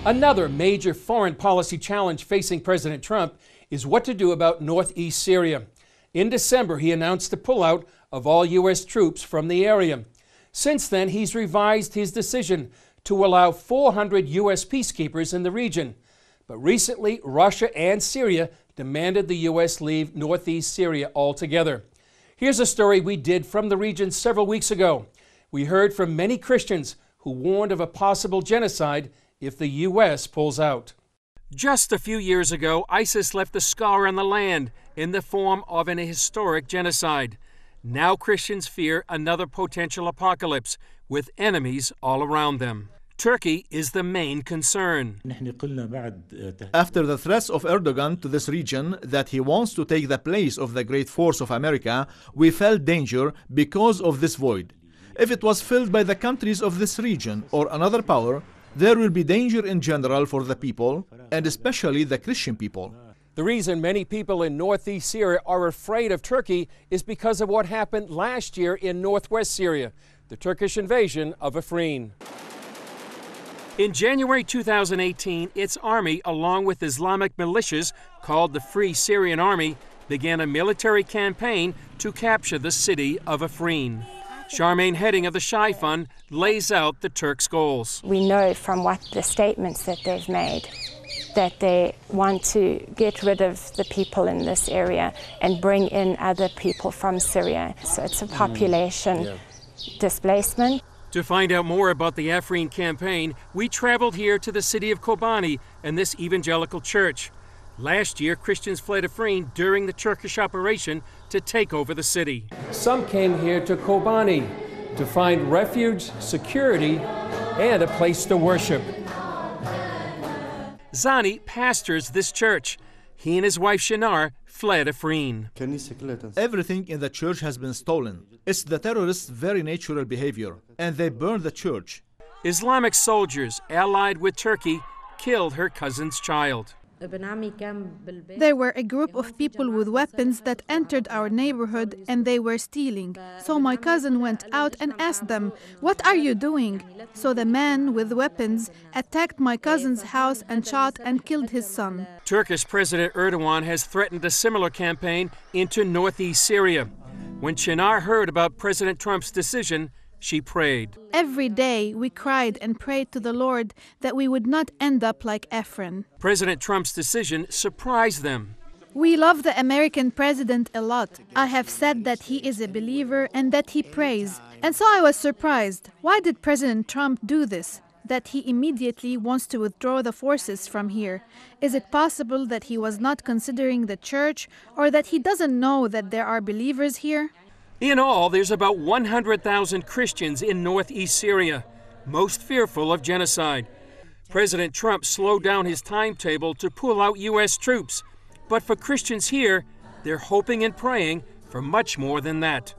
Another major foreign policy challenge facing President Trump is what to do about northeast Syria. In December, he announced the pullout of all U.S. troops from the area. Since then, he's revised his decision to allow 400 U.S. peacekeepers in the region. But recently, Russia and Syria demanded the U.S. leave northeast Syria altogether. Here's a story we did from the region several weeks ago. We heard from many Christians who warned of a possible genocide if the U.S. pulls out. Just a few years ago, ISIS left a scar on the land in the form of an historic genocide. Now Christians fear another potential apocalypse with enemies all around them. Turkey is the main concern. After the threats of Erdogan to this region that he wants to take the place of the great force of America, we felt danger because of this void. If it was filled by the countries of this region or another power, there will be danger in general for the people, and especially the Christian people. The reason many people in northeast Syria are afraid of Turkey is because of what happened last year in northwest Syria, the Turkish invasion of Afrin. In January 2018, its army, along with Islamic militias called the Free Syrian Army, began a military campaign to capture the city of Afrin. Charmaine Heading of the Shai Fund lays out the Turks' goals. We know from what the statements that they've made that they want to get rid of the people in this area and bring in other people from Syria. So it's a population displacement. To find out more about the Afrin campaign, we traveled here to the city of Kobani and this evangelical church. Last year, Christians fled Afrin during the Turkish operation to take over the city. Some came here to Kobani to find refuge, security, and a place to worship. Zani pastors this church. He and his wife Shinar fled Afrin. Everything in the church has been stolen. It's the terrorists' very natural behavior, and they burned the church. Islamic soldiers allied with Turkey killed her cousin's child. There were a group of people with weapons that entered our neighborhood and they were stealing. So my cousin went out and asked them, "What are you doing?" So the man with weapons attacked my cousin's house and shot and killed his son. Turkish President Erdogan has threatened a similar campaign into northeast Syria. When Çınar heard about President Trump's decision, she prayed. Every day we cried and prayed to the Lord that we would not end up like Afrin. President Trump's decision surprised them. We love the American president a lot. I have said that he is a believer and that he prays. And so I was surprised. Why did President Trump do this? That he immediately wants to withdraw the forces from here. Is it possible that he was not considering the church, or that he doesn't know that there are believers here? In all, there's about 100,000 Christians in northeast Syria, most fearful of genocide. President Trump slowed down his timetable to pull out U.S. troops. But for Christians here, they're hoping and praying for much more than that.